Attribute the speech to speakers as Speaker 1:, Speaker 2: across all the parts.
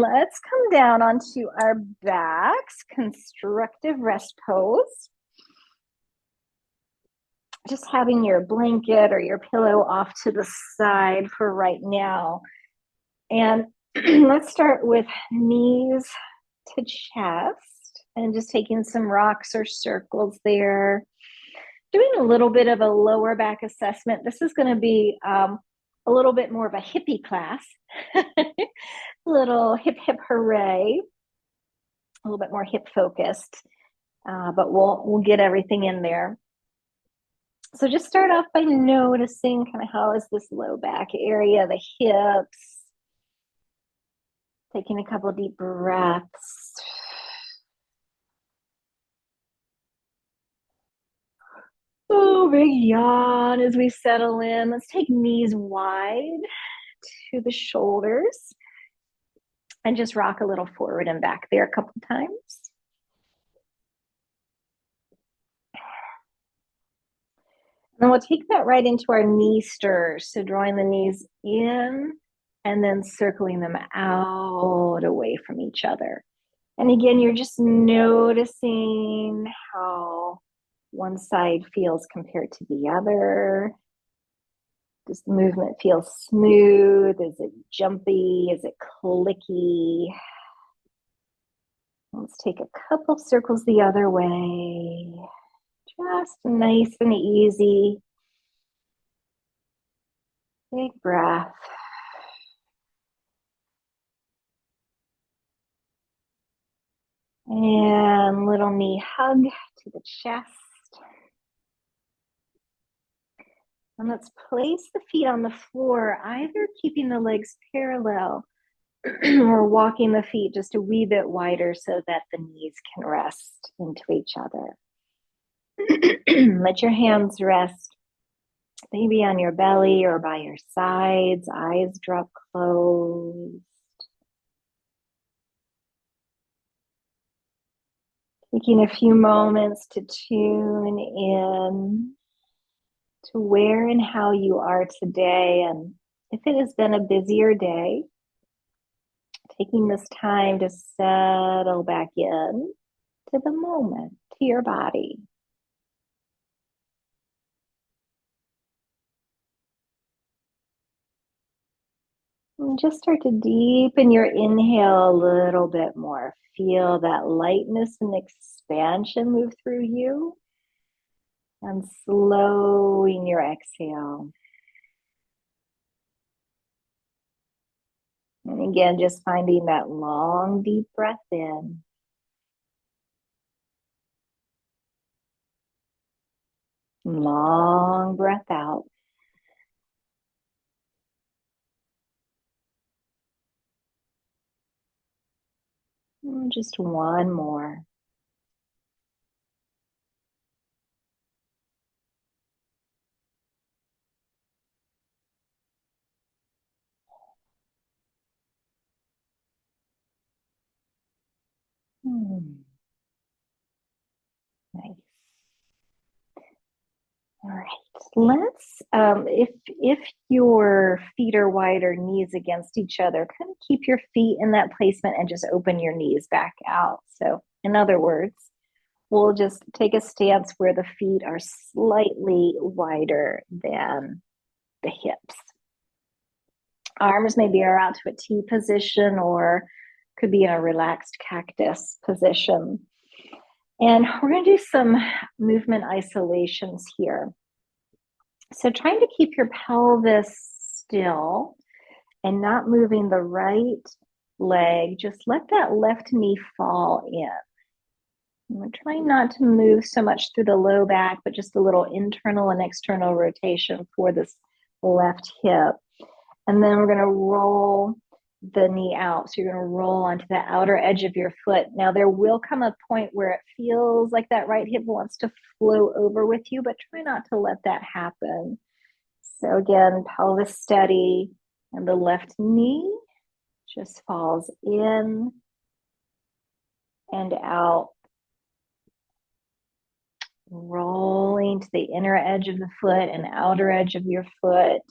Speaker 1: let's come down onto our backs, constructive rest pose. Just having your blanket or your pillow off to the side for right now. And let's start with knees to chest and just taking some rocks or circles there. Doing a little bit of a lower back assessment. This is going to be a little bit more of a hippie class. Little hip, hip, hooray. A little bit more hip focused, but we'll get everything in there. So just start off by noticing kind of how is this low back area, the hips. Taking a couple of deep breaths. Oh, big yawn as we settle in. Let's take knees wide to the shoulders and just rock a little forward and back there a couple times. And we'll take that right into our knee stirs. So drawing the knees in and then circling them out away from each other. And again, you're just noticing how one side feels compared to the other. Does the movement feel smooth? Is it jumpy? Is it clicky? Let's take a couple circles the other way. Just nice and easy. Big breath. And little knee hug to the chest. And let's place the feet on the floor, either keeping the legs parallel or walking the feet just a wee bit wider so that the knees can rest into each other. Let your hands rest maybe on your belly or by your sides, eyes drop closed. Taking a few moments to tune in to where and how you are today. And if it has been a busier day, taking this time to settle back in to the moment, to your body. And just start to deepen your inhale a little bit more. Feel that lightness and expansion move through you. And slowing your exhale. And again, just finding that long, deep breath in. Long breath out. And just one more. Nice. All right. Let's if your feet are wide or knees against each other, kind of keep your feet in that placement and just open your knees back out. So in other words, we'll just take a stance where the feet are slightly wider than the hips. Arms maybe are out to a T position or could be in a relaxed cactus position. And we're going to do some movement isolations here. So trying to keep your pelvis still and not moving the right leg, just let that left knee fall in. And we're trying not to move so much through the low back, but just a little internal and external rotation for this left hip. And then we're going to roll the knee out. So you're going to roll onto the outer edge of your foot. Now there will come a point where it feels like that right hip wants to flow over with you, but try not to let that happen. So again, pelvis steady, and the left knee just falls in and out, rolling to the inner edge of the foot and outer edge of your foot.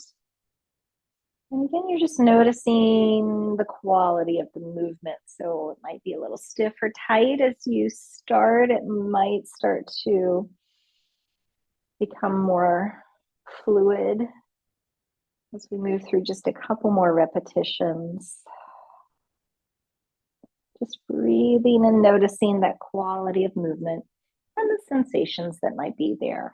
Speaker 1: And again, you're just noticing the quality of the movement. So it might be a little stiff or tight as you start. It might start to become more fluid as we move through just a couple more repetitions. Just breathing and noticing that quality of movement and the sensations that might be there.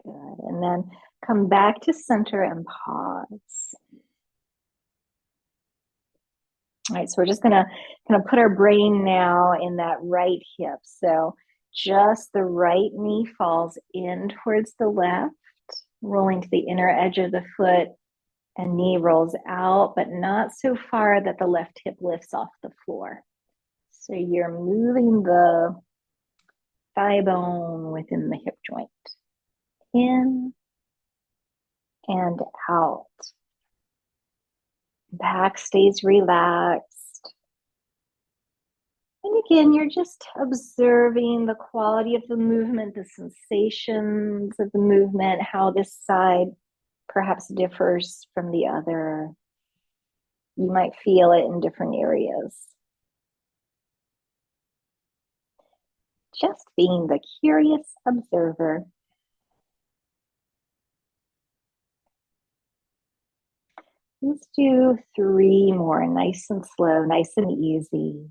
Speaker 1: Good. And then come back to center and pause. All right, so we're just gonna kind of put our brain now in that right hip. So just the right knee falls in towards the left, rolling to the inner edge of the foot, and knee rolls out, but not so far that the left hip lifts off the floor. So you're moving the thigh bone within the hip joint. In and out. Back stays relaxed. And again, you're just observing the quality of the movement, the sensations of the movement, how this side perhaps differs from the other. You might feel it in different areas. Just being the curious observer. Let's do 3 more, nice and slow, nice and easy.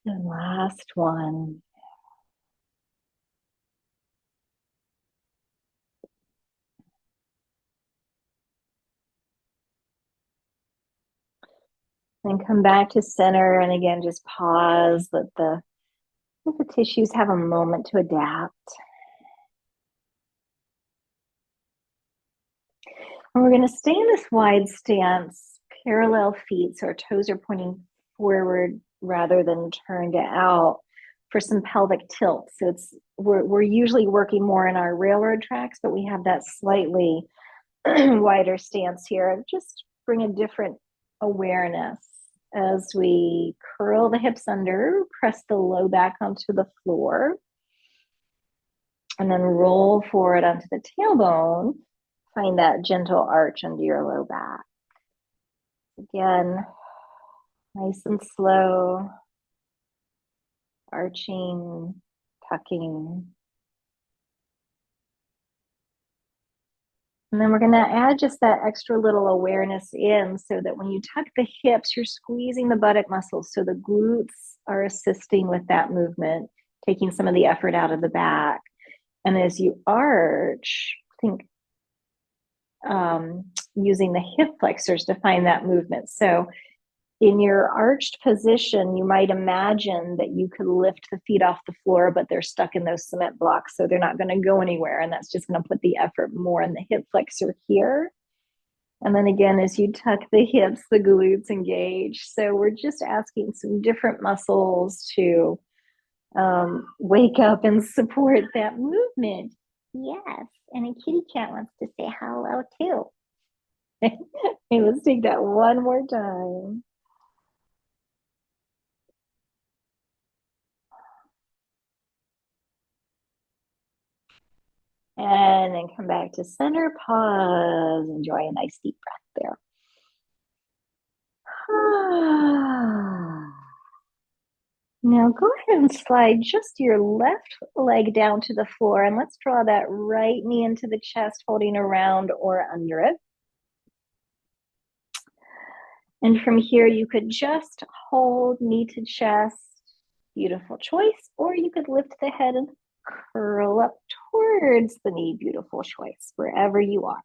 Speaker 1: And last one. And come back to center, and again, just pause, let the tissues have a moment to adapt. And we're going to stay in this wide stance, parallel feet, so our toes are pointing forward rather than turned out for some pelvic tilt. So we're usually working more in our railroad tracks, but we have that slightly wider stance here. Just bring a different awareness as we curl the hips under, press the low back onto the floor, and then roll forward onto the tailbone. Find that gentle arch under your low back. Again, nice and slow, arching, tucking. And then we're going to add just that extra little awareness in so that when you tuck the hips, you're squeezing the buttock muscles. So the glutes are assisting with that movement, taking some of the effort out of the back. And as you arch, think using the hip flexors to find that movement. So in your arched position, you might imagine that you could lift the feet off the floor, but they're stuck in those cement blocks, so they're not going to go anywhere. And that's just going to put the effort more in the hip flexor here. And then again, as you tuck the hips, the glutes engage. So we're just asking some different muscles to wake up and support that movement. Yes, and a kitty cat wants to say hello too. Okay, let's take that one more time. And then come back to center, pause, enjoy a nice deep breath there. Now go ahead and slide just your left leg down to the floor, and let's draw that right knee into the chest, holding around or under it. And from here, you could just hold knee to chest, beautiful choice, or you could lift the head and curl up towards the knee, beautiful choice, wherever you are.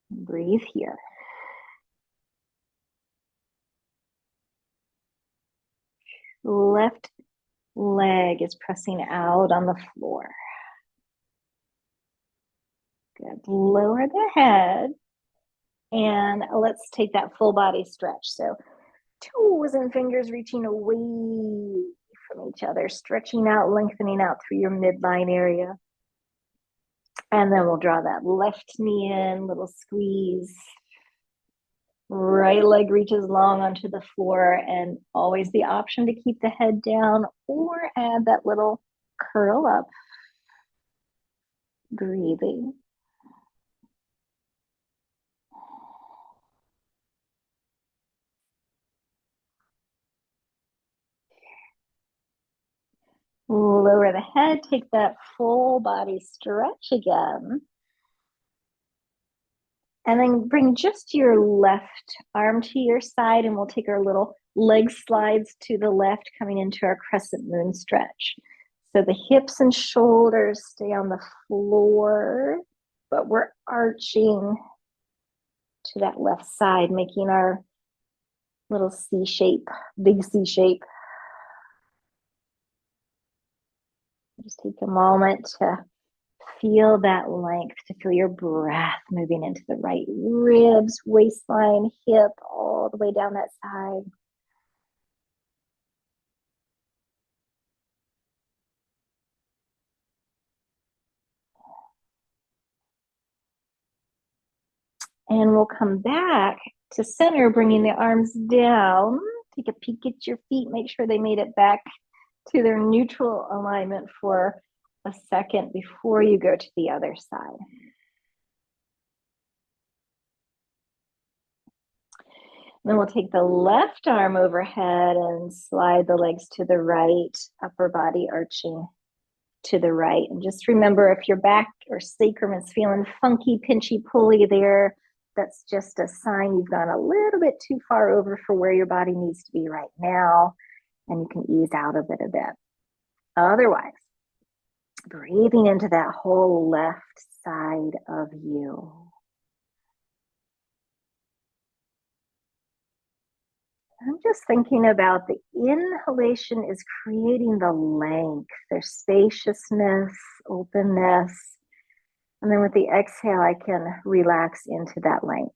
Speaker 1: Breathe here. Left leg is pressing out on the floor. Good. Lower the head. And let's take that full body stretch. So toes and fingers reaching away from each other, stretching out, lengthening out through your midline area. And then we'll draw that left knee in, little squeeze. Right leg reaches long onto the floor, and always the option to keep the head down or add that little curl up. Breathing. Lower the head, take that full body stretch again. And then bring just your left arm to your side, and we'll take our little leg slides to the left, coming into our crescent moon stretch. So the hips and shoulders stay on the floor, but we're arching to that left side, making our little C shape, big C shape. Just take a moment to feel that length, to feel your breath moving into the right ribs, waistline, hip, all the way down that side. And we'll come back to center, bringing the arms down. Take a peek at your feet, make sure they made it back to their neutral alignment for a second before you go to the other side. Then we'll take the left arm overhead and slide the legs to the right, upper body arching to the right. And just remember, if your back or sacrum is feeling funky, pinchy, pulley there, that's just a sign you've gone a little bit too far over for where your body needs to be right now, and you can ease out of it a bit. Otherwise, breathing into that whole left side of you. I'm just thinking about the inhalation is creating the length, there's spaciousness, openness. And then with the exhale, I can relax into that length.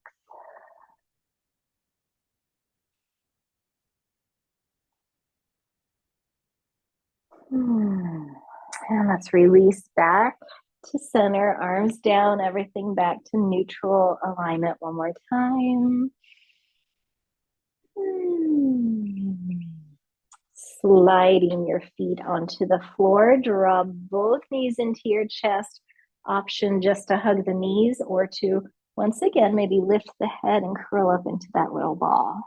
Speaker 1: And let's release back to center, arms down, everything back to neutral alignment one more time. Sliding your feet onto the floor, draw both knees into your chest. Option just to hug the knees, or to once again maybe lift the head and curl up into that little ball.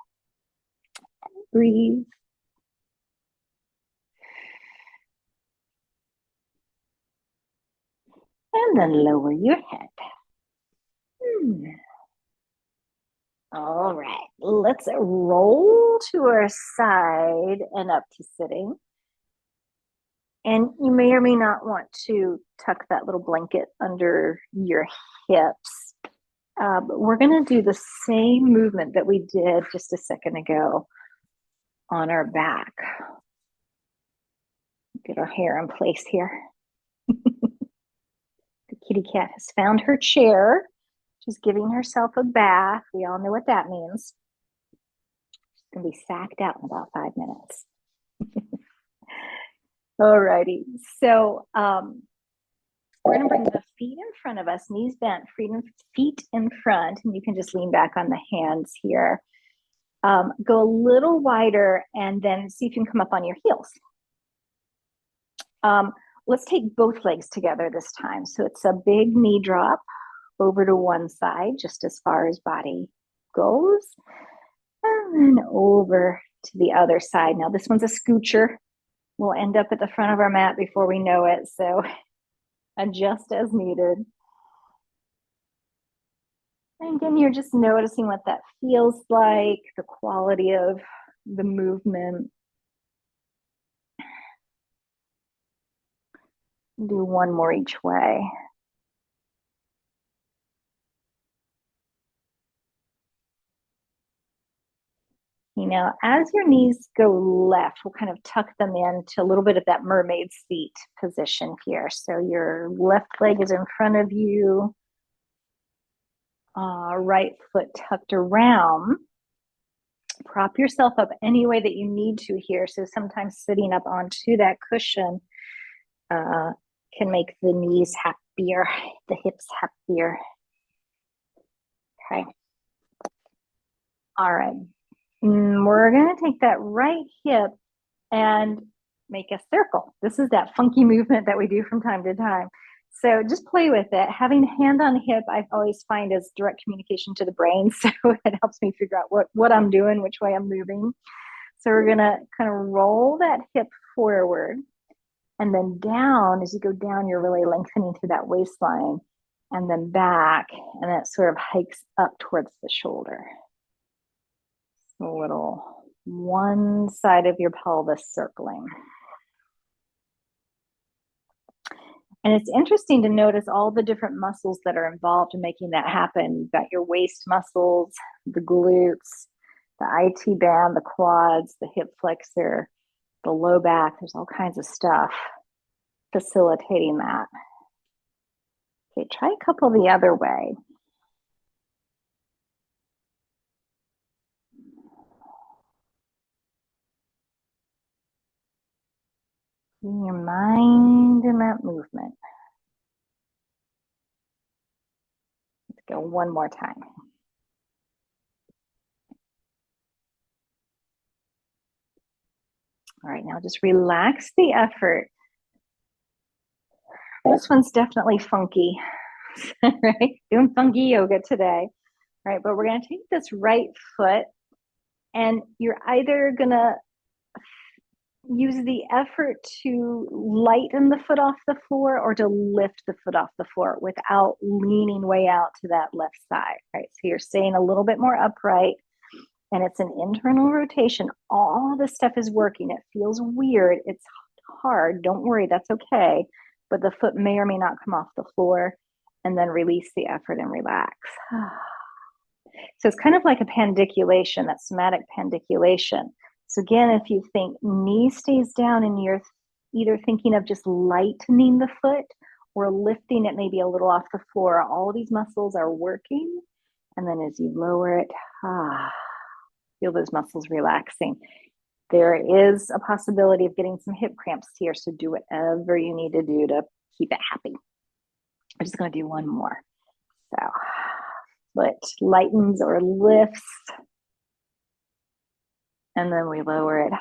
Speaker 1: Breathe. And then lower your head. All right, let's roll to our side and up to sitting. And you may or may not want to tuck that little blanket under your hips. But we're going to do the same movement that we did just a second ago on our back. Get our hair in place here. The kitty cat has found her chair. She's giving herself a bath. We all know what that means. She's going to be sacked out in about 5 minutes. All righty. So we're going to bring the feet in front of us, knees bent, feet in front, and you can just lean back on the hands here. Go a little wider, and then see if you can come up on your heels. Let's take both legs together this time. So it's a big knee drop over to one side, just as far as body goes, and then over to the other side. Now this one's a scoocher. We'll end up at the front of our mat before we know it, so adjust as needed. And again, you're just noticing what that feels like, the quality of the movement. Do one more each way. You know, as your knees go left, we'll kind of tuck them into a little bit of that mermaid's feet position here. So your left leg is in front of you, right foot tucked around. Prop yourself up any way that you need to here. So sometimes sitting up onto that cushion can make the knees happier, the hips happier. Okay. All right. We're going to take that right hip and make a circle. This is that funky movement that we do from time to time. So just play with it. Having hand on hip, I always find is direct communication to the brain. So it helps me figure out what I'm doing, which way I'm moving. So we're gonna kind of roll that hip forward and then down. As you go down, you're really lengthening through that waistline, and then back, and then it sort of hikes up towards the shoulder. A little one side of your pelvis circling. And it's interesting to notice all the different muscles that are involved in making that happen. You've got your waist muscles, the glutes, the IT band, the quads, the hip flexor, the low back. There's all kinds of stuff facilitating that. Okay, try a couple the other way. Keeping your mind in that movement. Let's go one more time. All right, now just relax the effort. This one's definitely funky, right? Doing funky yoga today, right? But we're gonna take this right foot and you're either gonna use the effort to lighten the foot off the floor or to lift the foot off the floor without leaning way out to that left side, right? So you're staying a little bit more upright and it's an internal rotation. All this stuff is working. It feels weird. It's hard. Don't worry, that's okay. But the foot may or may not come off the floor, and then release the effort and relax. So it's kind of like a pandiculation, that somatic pandiculation. So again, if you think knee stays down and you're either thinking of just lightening the foot or lifting it maybe a little off the floor, all these muscles are working. And then as you lower it, feel those muscles relaxing. There is a possibility of getting some hip cramps here, so do whatever you need to do to keep it happy. I'm just going to do one more. So foot lightens or lifts, and then we lower it.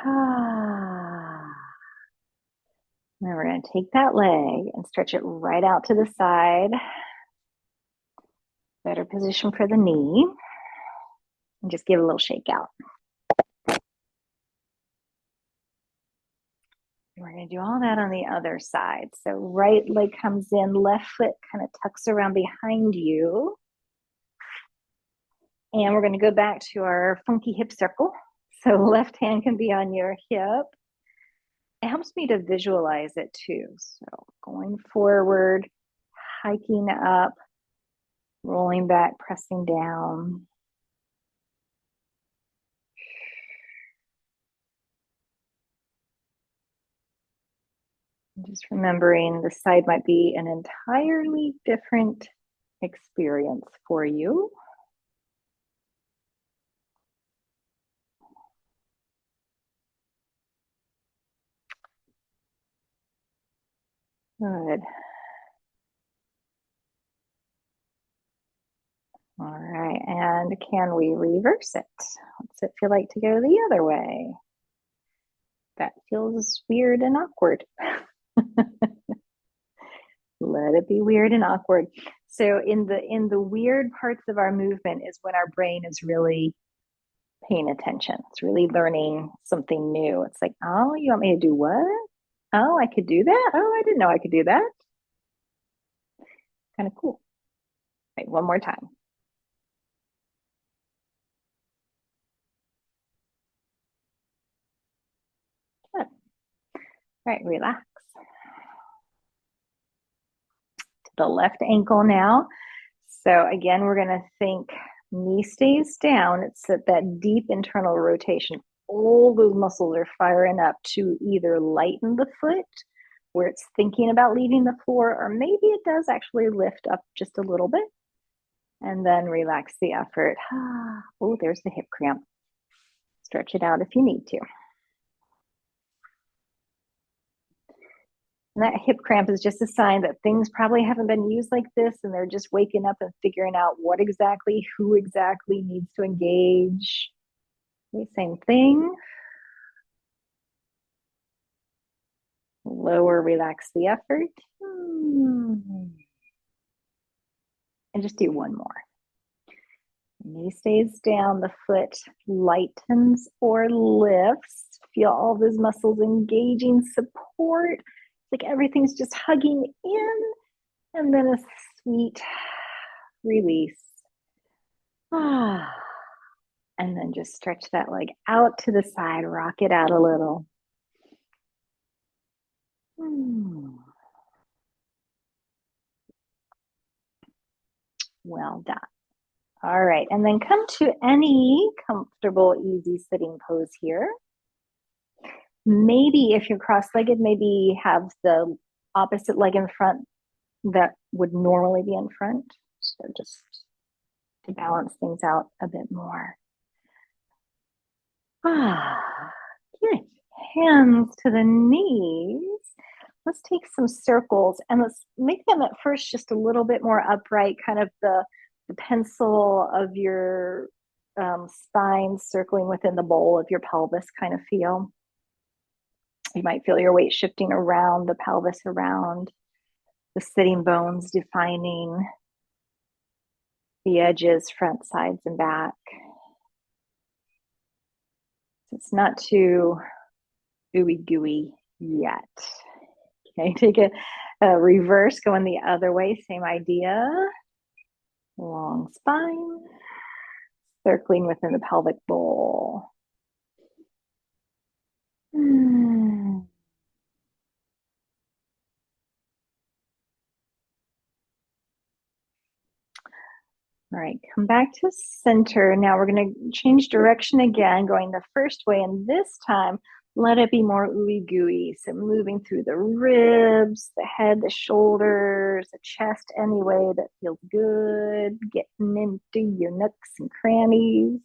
Speaker 1: Then we're going to take that leg and stretch it right out to the side. Better position for the knee. And just give a little shake out. We're going to do all that on the other side. So right leg comes in, left foot kind of tucks around behind you. And we're going to go back to our funky hip circle. So left hand can be on your hip. It helps me to visualize it too. So going forward, hiking up, rolling back, pressing down. Just remembering the side might be an entirely different experience for you. Good. All right, and can we reverse it? What's it feel like to go the other way? That feels weird and awkward. Let it be weird and awkward. So in the weird parts of our movement is when our brain is really paying attention. It's really learning something new. It's like, oh, you want me to do what? Oh, I could do that? Oh, I didn't know I could do that. Kind of cool. Right, one more time. Good. All right, relax. To the left ankle now. So again, we're going to think knee stays down. It's that deep internal rotation. All those muscles are firing up to either lighten the foot where it's thinking about leaving the floor, or maybe it does actually lift up just a little bit and then relax the effort. Oh, there's the hip cramp. Stretch it out if you need to. And that hip cramp is just a sign that things probably haven't been used like this, and they're just waking up and figuring out what exactly, who exactly needs to engage. Okay, same thing. Lower, relax the effort. And just do one more. Knee stays down, the foot lightens or lifts. Feel all those muscles engaging, support. It's like everything's just hugging in, and then a sweet release. Ah. And then just stretch that leg out to the side, rock it out a little. Well done. All right, and then come to any comfortable, easy sitting pose here. Maybe if you're cross-legged, maybe have the opposite leg in front that would normally be in front. So just to balance things out a bit more. Good. Hands to the knees. Let's take some circles and let's make them at first just a little bit more upright, kind of the pencil of your spine circling within the bowl of your pelvis kind of feel. You might feel your weight shifting around the pelvis, around the sitting bones, defining the edges, front, sides, and back. It's not too ooey gooey yet. Okay, take a reverse, going the other way, same idea. Long spine, circling within the pelvic bowl. All right, come back to center. Now we're going to change direction again, going the first way, and this time let it be more ooey gooey. So moving through the ribs, the head, the shoulders, the chest, any way that feels good, getting into your nooks and crannies.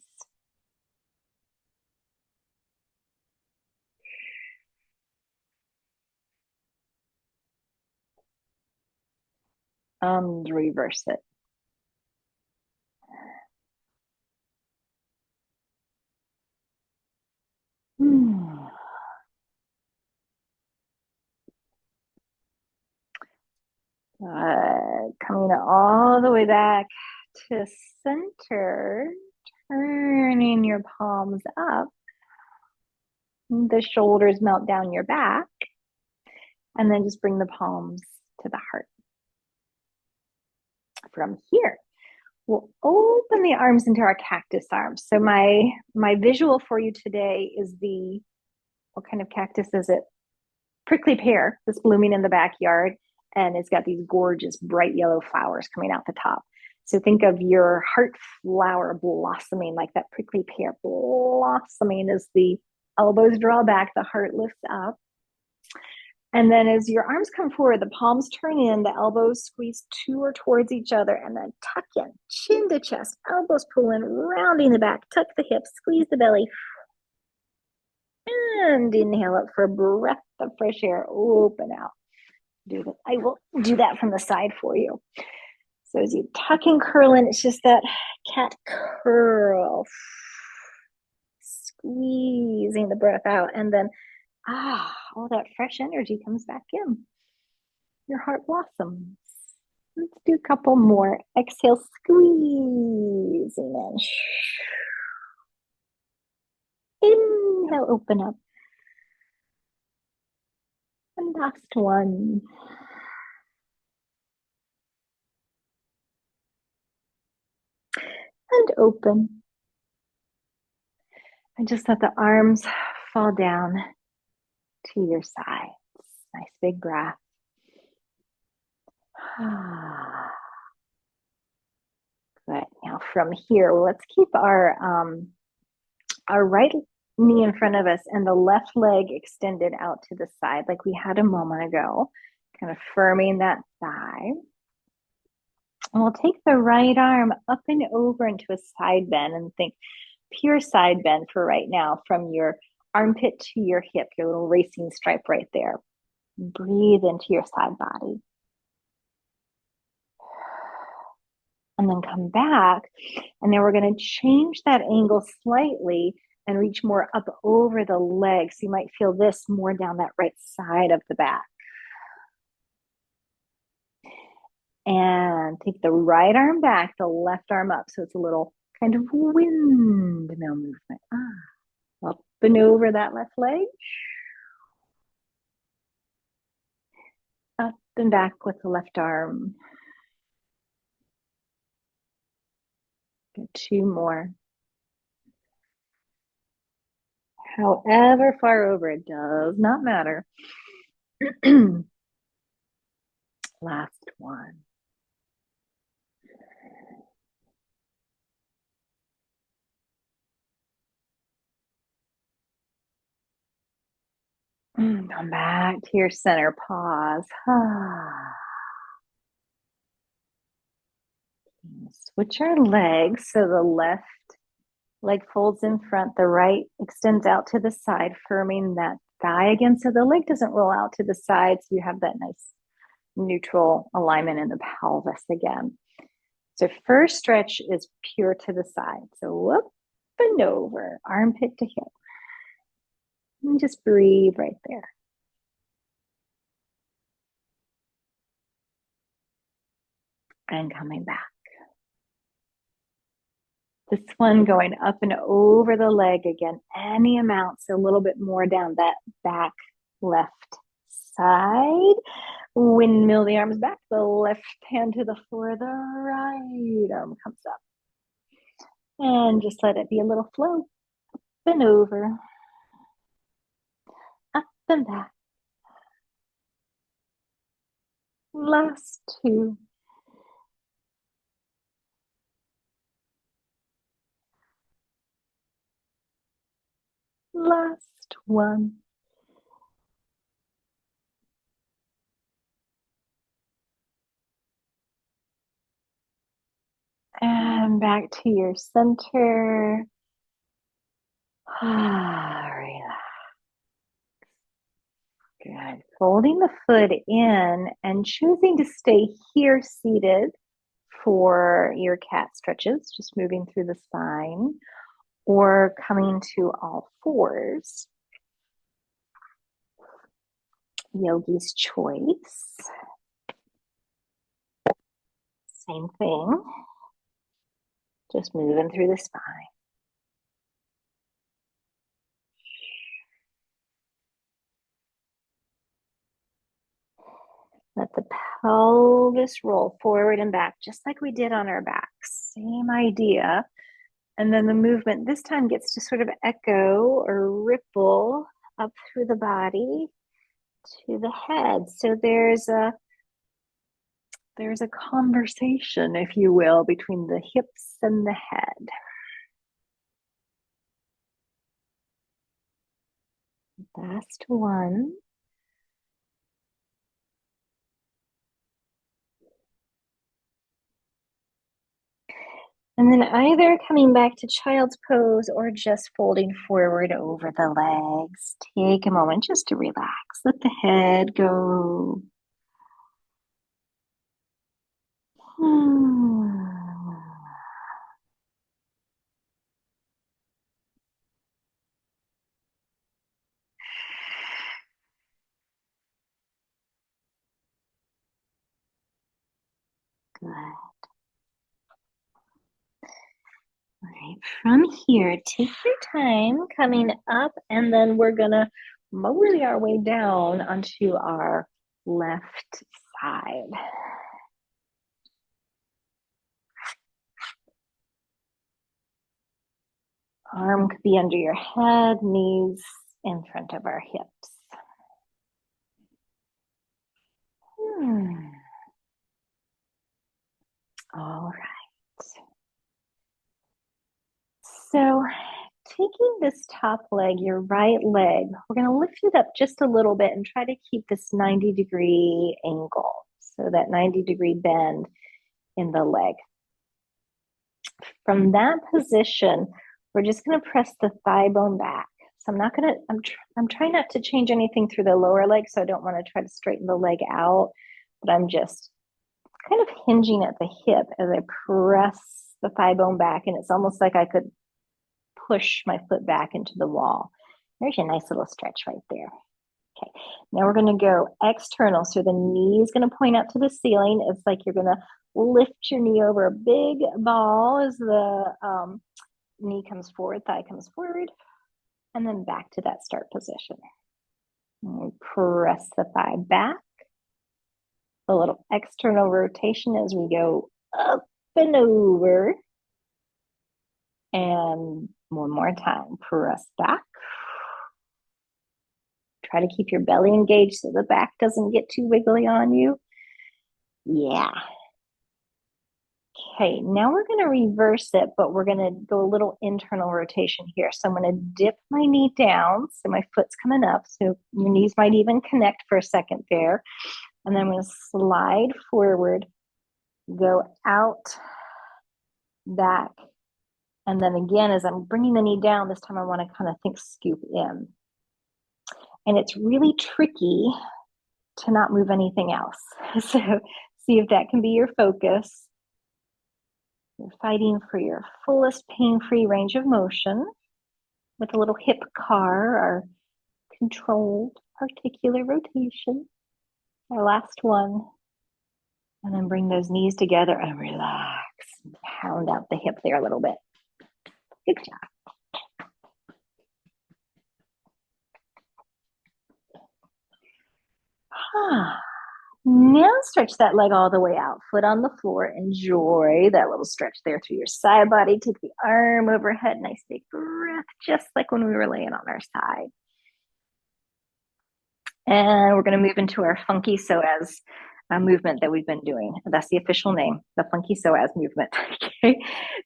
Speaker 1: Reverse it. Coming all the way back to center, turning your palms up. The shoulders melt down your back. And then just bring the palms to the heart. From here, we'll open the arms into our cactus arms. So my visual for you today is what kind of cactus is it? Prickly pear that's blooming in the backyard. And it's got these gorgeous bright yellow flowers coming out the top. So think of your heart flower blossoming like that prickly pear blossoming as the elbows draw back, the heart lifts up. And then as your arms come forward, the palms turn in, the elbows squeeze to or towards each other, and then tuck in, chin to chest, elbows pull in, rounding the back, tuck the hips, squeeze the belly. And inhale up for a breath of fresh air, open out. Do that. I will do that from the side for you. So as you tuck and curl in, it's just that cat curl. Squeezing the breath out, and then all that fresh energy comes back in. Your heart blossoms. Let's do a couple more. Exhale, squeezing in. Inhale, open up. And last one. And open. And just let the arms fall down to your sides. Nice big breath. Good. Now from here, let's keep our right knee in front of us and the left leg extended out to the side like we had a moment ago, kind of firming that thigh. And we'll take the right arm up and over into a side bend, and think pure side bend for right now, from your armpit to your hip, your little racing stripe right there. Breathe into your side body. And then come back. And then we're going to change that angle slightly and reach more up over the leg. So you might feel this more down that right side of the back. And take the right arm back, the left arm up. So it's a little kind of windmill movement. Up and over that left leg. Up and back with the left arm. Get two more. However far over, it does not matter. Last one. Come back to your center. Pause. Switch our legs so the left leg folds in front, the right extends out to the side, firming that thigh again so the leg doesn't roll out to the side, so you have that nice neutral alignment in the pelvis again. So first stretch is pure to the side. So up and over, armpit to hip. And just breathe right there. And coming back. This one going up and over the leg again, any amount, so a little bit more down that back left side. Windmill the arms back, the left hand to the floor, the right arm comes up. And just let it be a little flow, up and over, up and back. Last two. Last one. And back to your center. Relax. Good. Folding the foot in and choosing to stay here seated for your cat stretches, just moving through the spine, or coming to all fours. Yogi's choice. Same thing. Just moving through the spine. Let the pelvis roll forward and back, just like we did on our backs. Same idea. And then the movement this time gets to sort of echo or ripple up through the body to the head. So there's a conversation, if you will, between the hips and the head. Last one. And then either coming back to child's pose or just folding forward over the legs. Take a moment just to relax. Let the head go. Good. All right, from here, take your time coming up, and then we're gonna molly our way down onto our left side. Arm could be under your head, knees in front of our hips. All right. So taking this top leg, your right leg, we're going to lift it up just a little bit and try to keep this 90-degree angle. So that 90-degree bend in the leg. From that position, we're just going to press the thigh bone back. I'm not gonna, I'm trying not to change anything through the lower leg, so I don't want to try to straighten the leg out, but I'm just kind of hinging at the hip as I press the thigh bone back, and it's almost like I could push my foot back into the wall. There's a nice little stretch right there. Okay, now we're going to go external. So the knee is going to point out to the ceiling. It's like you're going to lift your knee over a big ball as the knee comes forward, thigh comes forward, and then back to that start position. And press the thigh back. A little external rotation as we go up and over. And one more time, press back. Try to keep your belly engaged so the back doesn't get too wiggly on you. Yeah. Okay, now we're going to reverse it, but we're going to go a little internal rotation here. So I'm going to dip my knee down, so my foot's coming up, so your knees might even connect for a second there. And then I'm going to slide forward, go out, back. And then again, as I'm bringing the knee down, this time I want to kind of think scoop in. And it's really tricky to not move anything else. So see if that can be your focus. You're fighting for your fullest pain-free range of motion with a little hip car or controlled articular rotation. Our last one. And then bring those knees together and relax. Pound out the hip there a little bit. Good job. Now stretch that leg all the way out. Foot on the floor. Enjoy that little stretch there through your side body. Take the arm overhead. Nice big breath, just like when we were laying on our side. And we're going to move into our funky psoas movement that we've been doing. That's the official name, the funky psoas movement. Okay,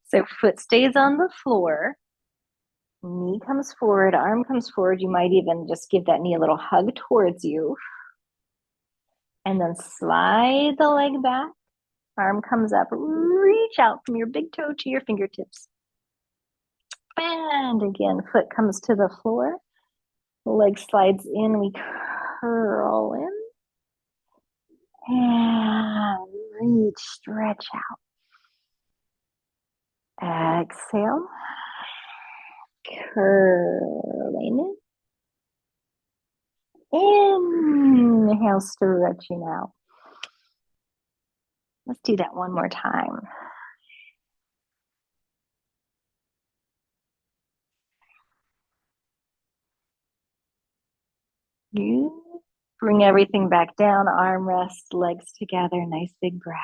Speaker 1: so foot stays on the floor, knee comes forward, arm comes forward. You might even just give that knee a little hug towards you, and then slide the leg back. Arm comes up, reach out from your big toe to your fingertips. And again, foot comes to the floor, leg slides in, we curl in. And reach, stretch out. Exhale. Curling in. Inhale, stretching out. Let's do that one more time. You bring everything back down, arm rest, legs together, nice big breath.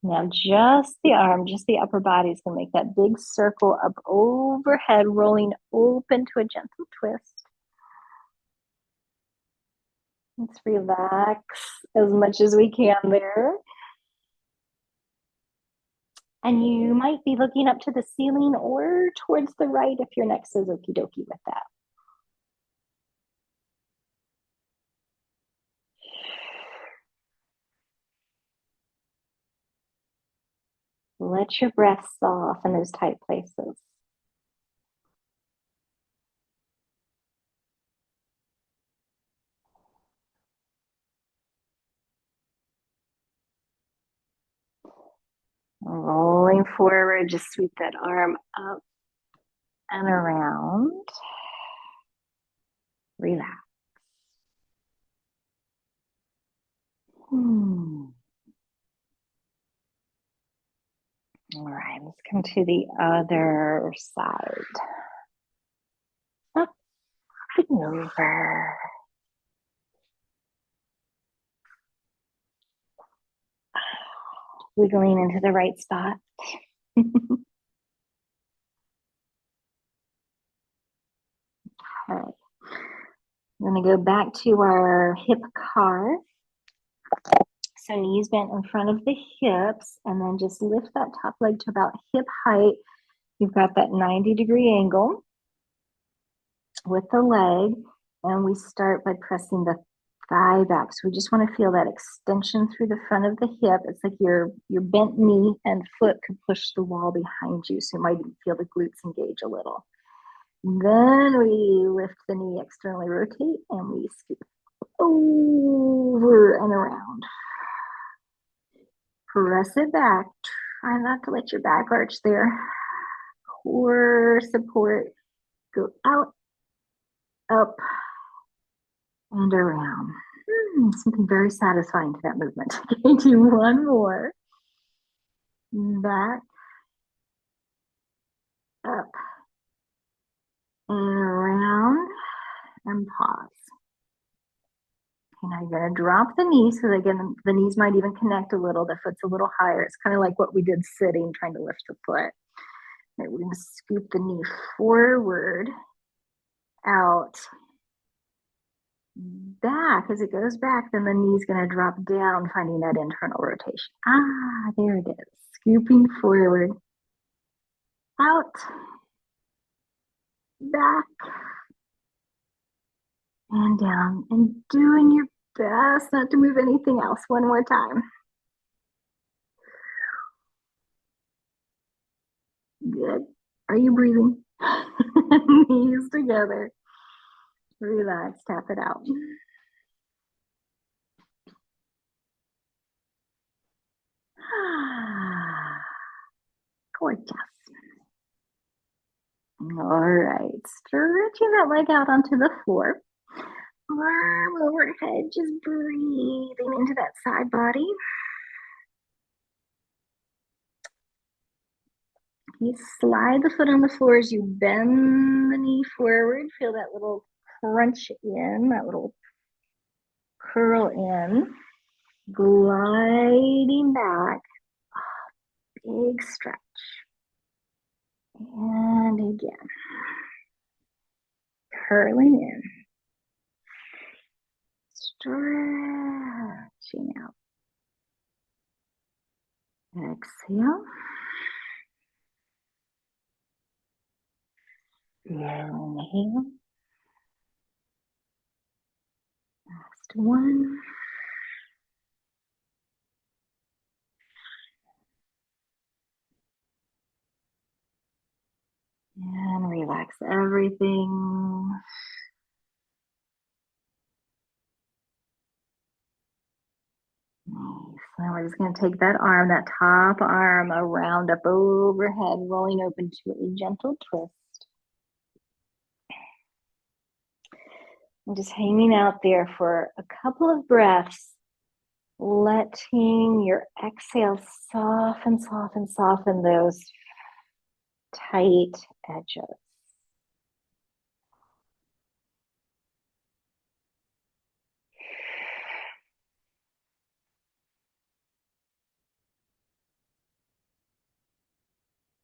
Speaker 1: Now just the arm, just the upper body is going to make that big circle up overhead, rolling open to a gentle twist. Let's relax as much as we can there. And you might be looking up to the ceiling or towards the right if your neck says okie dokie with that. Let your breath soften those tight places. Rolling forward, just sweep that arm up and around. Relax. All right, let's come to the other side. Up and over. Wiggling into the right spot. Okay. We're going to go back to our hip car. So knees bent in front of the hips, and then just lift that top leg to about hip height. You've got that 90-degree angle with the leg, and we start by pressing the thigh back. So we just want to feel that extension through the front of the hip. It's like your bent knee and foot could push the wall behind you. So you might even feel the glutes engage a little. Then we lift the knee, externally rotate, and we scoop over and around. Press it back. Try not to let your back arch there. Core support. Go out, up, and around. Something very satisfying to that movement. Okay, do one more. Back, up, and around, and pause. Okay, now you're going to drop the knee so that again, the knees might even connect a little. The foot's a little higher. It's kind of like what we did sitting, trying to lift the foot. Right, we're going to scoop the knee forward, out, back. As it goes back, then the knee's going to drop down, finding that internal rotation. Ah, there it is. Scooping forward, out, back, and down. And doing your best not to move anything else. One more time. Good. Are you breathing? Knees together. Relax, tap it out. Gorgeous. All right, stretching that leg out onto the floor. Arm overhead, just breathing into that side body. You slide the foot on the floor as you bend the knee forward. Feel that little crunch in, that little curl in. Gliding back. Big stretch. And again. Curling in. Stretching out. Exhale. Inhale. Last one. And relax everything. Nice. Now we're just going to take that arm, that top arm, around, up overhead, rolling open to a gentle twist. And just hanging out there for a couple of breaths, letting your exhale soften, soften, soften those tight edges.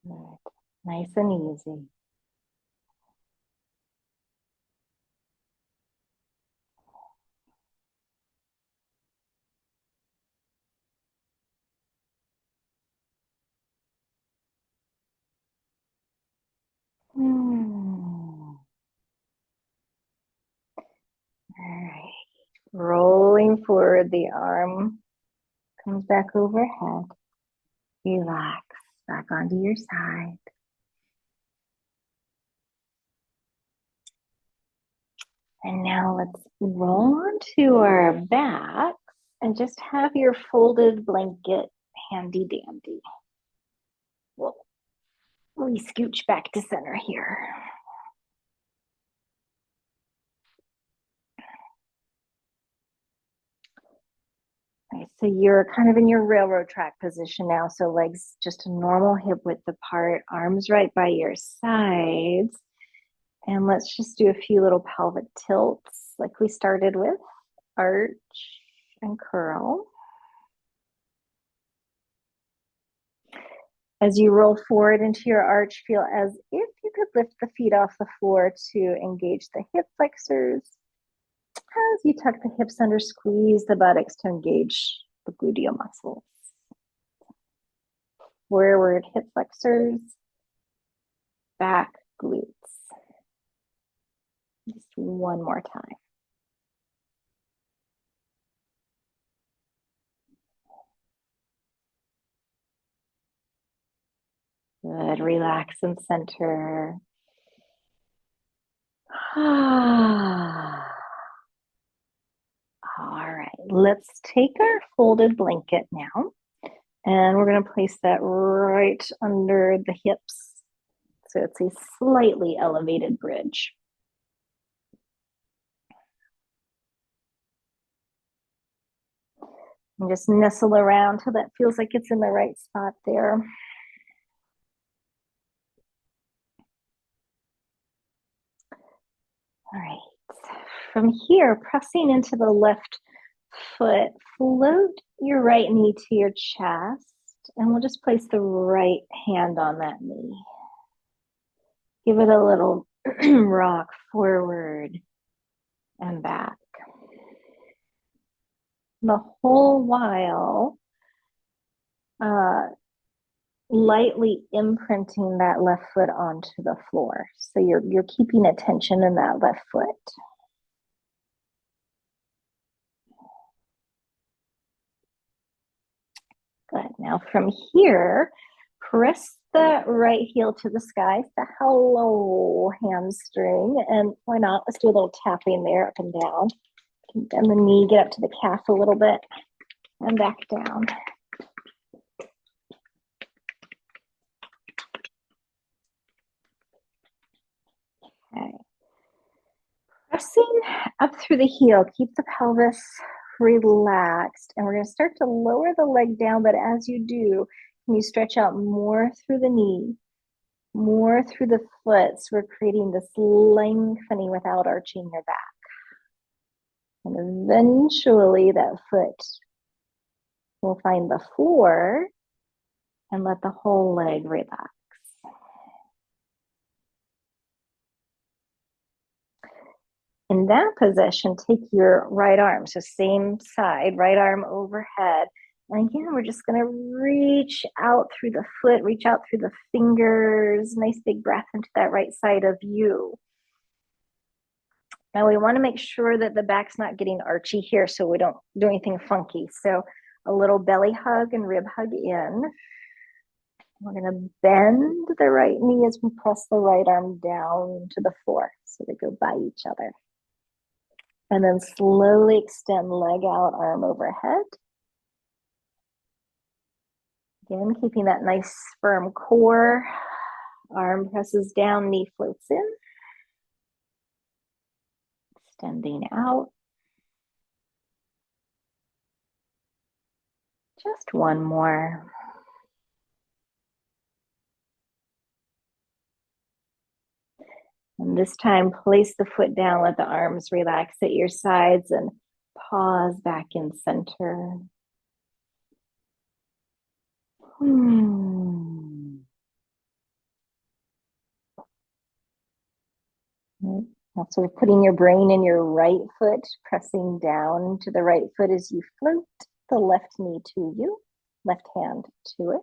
Speaker 1: Good. Nice and easy. All right. Rolling forward, the arm comes back overhead. Relax back onto your side. And now let's roll onto our backs and just have your folded blanket handy dandy. We'll re-scooch back to center here. Right, so you're kind of in your railroad track position now. So legs just a normal hip width apart, arms right by your sides. And let's just do a few little pelvic tilts like we started with. Arch and curl. As you roll forward into your arch, feel as if you could lift the feet off the floor to engage the hip flexors. As you tuck the hips under, squeeze the buttocks to engage the gluteal muscles. Forward hip flexors, back glutes. Just one more time. Good. Relax and center. All right. Let's take our folded blanket now, and we're going to place that right under the hips. So it's a slightly elevated bridge. And just nestle around till that feels like it's in the right spot there. All right. From here, pressing into the left foot, float your right knee to your chest, and we'll just place the right hand on that knee. Give it a little rock forward and back. The whole while, lightly imprinting that left foot onto the floor. So you're keeping attention in that left foot. Good. Now from here, press the right heel to the sky, the hello hamstring, and why not? Let's do a little tapping there, up and down. Bend the knee, get up to the calf a little bit, and back down. Okay. Pressing up through the heel, keep the pelvis relaxed, and we're going to start to lower the leg down, but as you do, can you stretch out more through the knee, more through the foot, so we're creating this lengthening without arching your back. And eventually that foot will find the floor and let the whole leg relax. In that position, take your right arm, so same side, right arm overhead. And again, we're just going to reach out through the foot, reach out through the fingers, nice big breath into that right side of you. Now we want to make sure that the back's not getting archy here so we don't do anything funky. So a little belly hug and rib hug in. We're going to bend the right knee as we press the right arm down to the floor so they go by each other. And then slowly extend leg out, arm overhead. Again, keeping that nice firm core. Arm presses down, knee floats in. Extending out. Just one more. And this time, place the foot down, let the arms relax at your sides, and pause back in center. Also, putting your brain in your right foot, pressing down to the right foot as you float the left knee to you, left hand to it.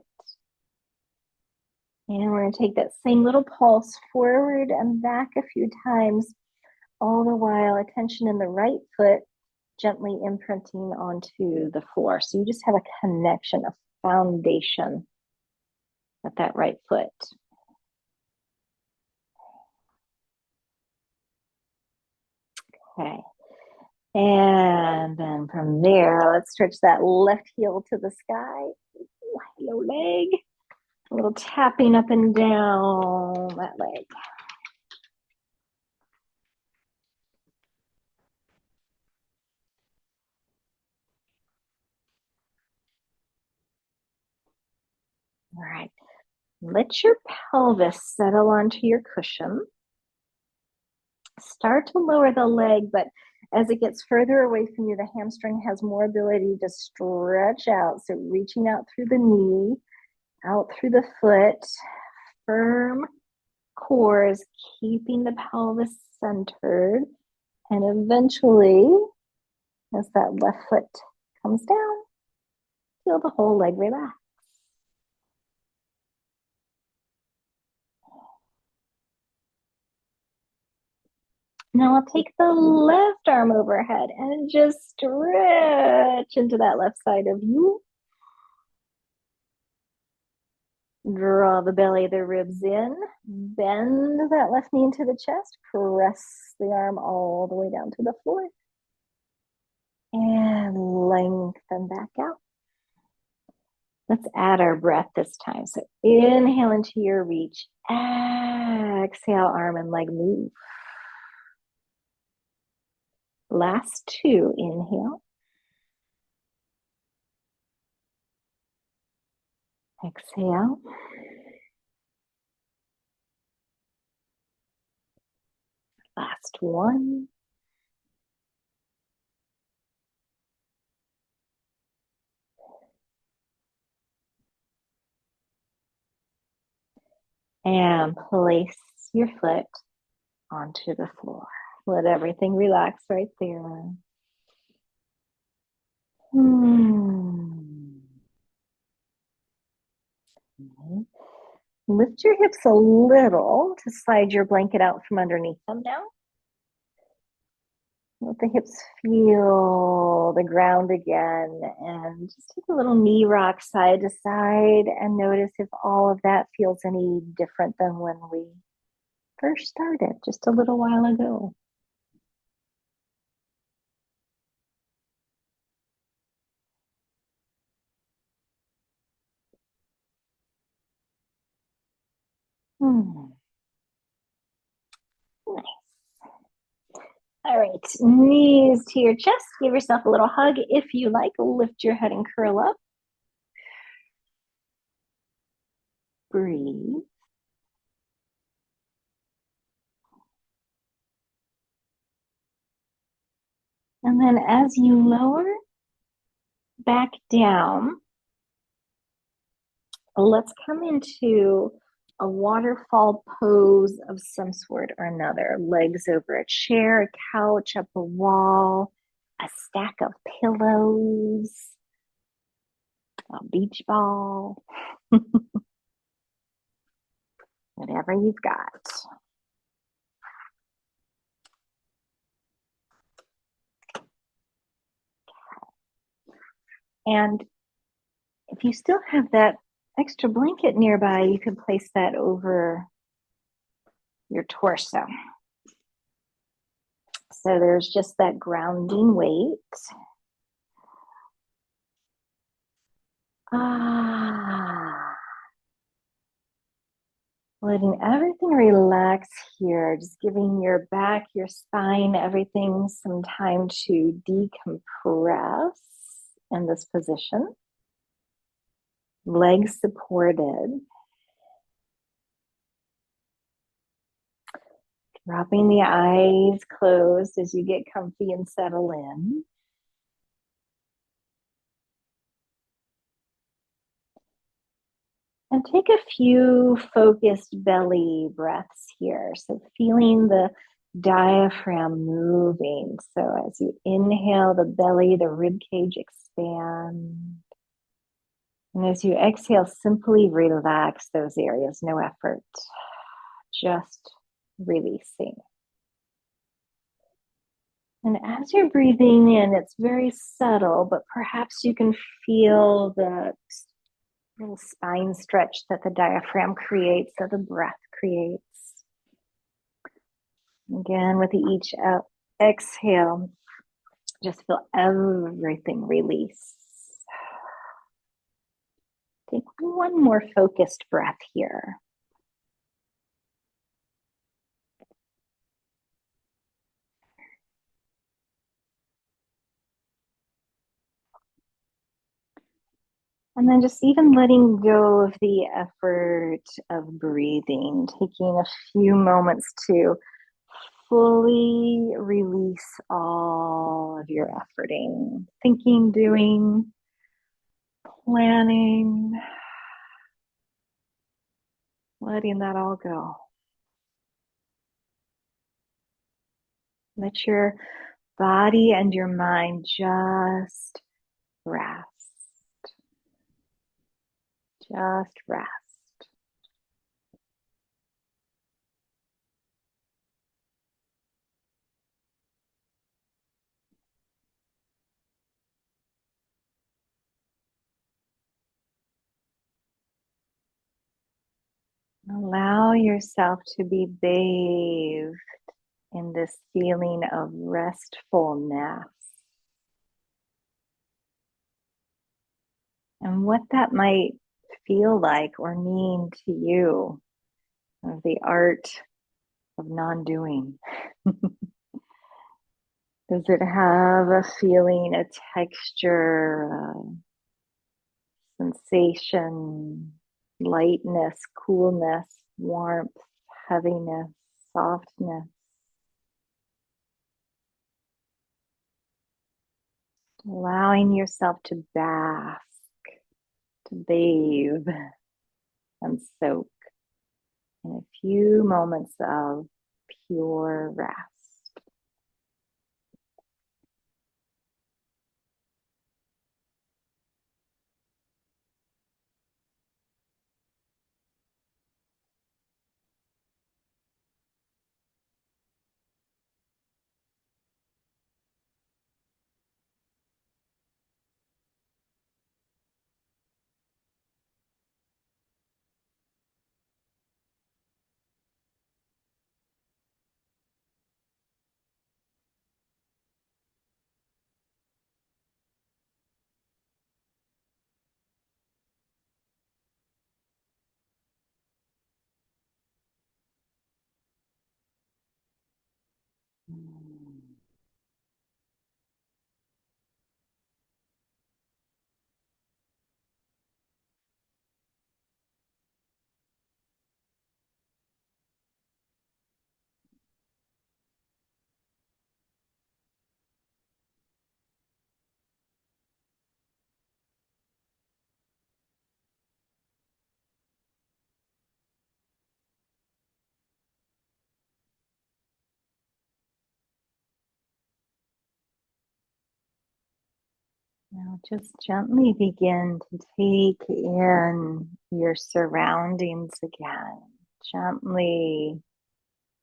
Speaker 1: And we're going to take that same little pulse forward and back a few times, all the while attention in the right foot, gently imprinting onto the floor. So you just have a connection, a foundation at that right foot. Okay. And then from there, let's stretch that left heel to the sky. Hello, leg. A little tapping up and down that leg. All right. Let your pelvis settle onto your cushion. Start to lower the leg, but as it gets further away from you, the hamstring has more ability to stretch out. So reaching out through the knee, out through the foot, firm cores, keeping the pelvis centered. And eventually, as that left foot comes down, feel the whole leg relax. Now I'll take the left arm overhead and just stretch into that left side of you. Draw the belly of the ribs in. Bend that left knee into the chest. Press the arm all the way down to the floor. And lengthen back out. Let's add our breath this time. So inhale into your reach. Exhale, arm and leg move. Last two. Inhale. Exhale. Last one. And place your foot onto the floor. Let everything relax right there. Lift your hips a little to slide your blanket out from underneath them now. Let the hips feel the ground again, and just take a little knee rock side to side and notice if all of that feels any different than when we first started just a little while ago. Nice. All right, knees to your chest. Give yourself a little hug. If you like, lift your head and curl up. Breathe. And then as you lower back down, let's come into a waterfall pose of some sort or another. Legs over a chair, a couch, up a wall, a stack of pillows, a beach ball, whatever you've got. And if you still have that extra blanket nearby, you can place that over your torso. So there's just that grounding weight. Letting everything relax here, just giving your back, your spine, everything some time to decompress in this position. Legs supported. Dropping the eyes closed as you get comfy and settle in. And take a few focused belly breaths here. So feeling the diaphragm moving. So as you inhale, the belly, the rib cage expand. And as you exhale, simply relax those areas, no effort, just releasing. And as you're breathing in, it's very subtle, but perhaps you can feel the little spine stretch that the diaphragm creates, that the breath creates. Again, with each exhale, just feel everything release. Take one more focused breath here. And then just even letting go of the effort of breathing, taking a few moments to fully release all of your efforting, thinking, doing, planning, letting that all go. Let your body and your mind just rest. Just rest. Allow yourself to be bathed in this feeling of restfulness. And what that might feel like or mean to you of the art of non-doing. Does it have a feeling, a texture, a sensation, lightness, coolness, warmth, heaviness, softness? Allowing yourself to bask, to bathe, and soak in a few moments of pure rest. Now just gently begin to take in your surroundings again. Gently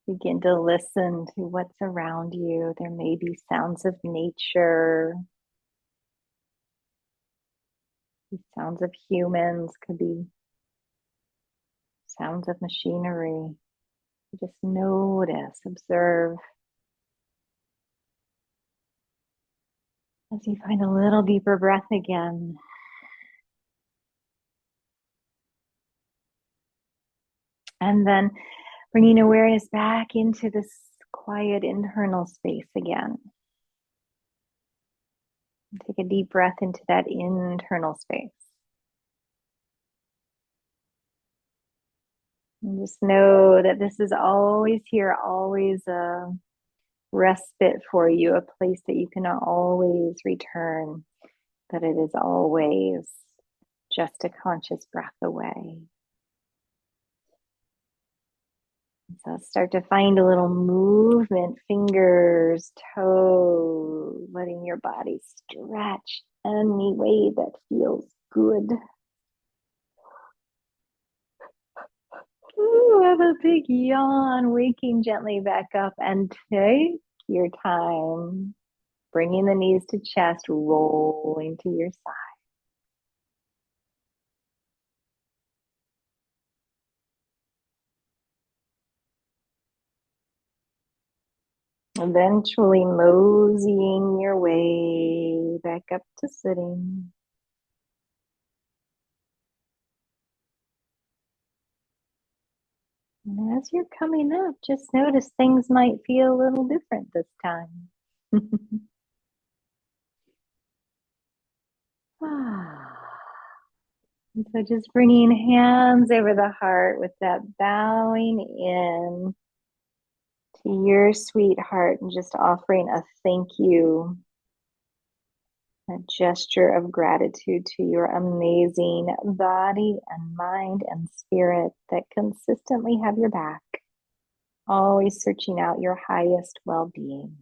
Speaker 1: begin to listen to what's around you. There may be sounds of nature, sounds of humans, could be sounds of machinery. Just notice, observe as you find a little deeper breath again. And then bringing awareness back into this quiet internal space again. Take a deep breath into that internal space. And just know that this is always here, always a respite for you, a place that you can always return, that it is always just a conscious breath away. So start to find a little movement, fingers, toes, letting your body stretch any way that feels good. Ooh, have a big yawn, waking gently back up, and take your time, bringing the knees to chest, rolling to your side. Eventually moseying your way back up to sitting. And as you're coming up, just notice things might feel a little different this time. And so just bringing hands over the heart with that bowing in to your sweetheart and just offering a thank you, a gesture of gratitude to your amazing body and mind and spirit that consistently have your back, always searching out your highest well-being.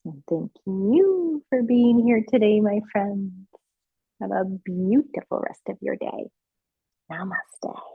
Speaker 1: And thank you for being here today, my friends. Have a beautiful rest of your day. Namaste.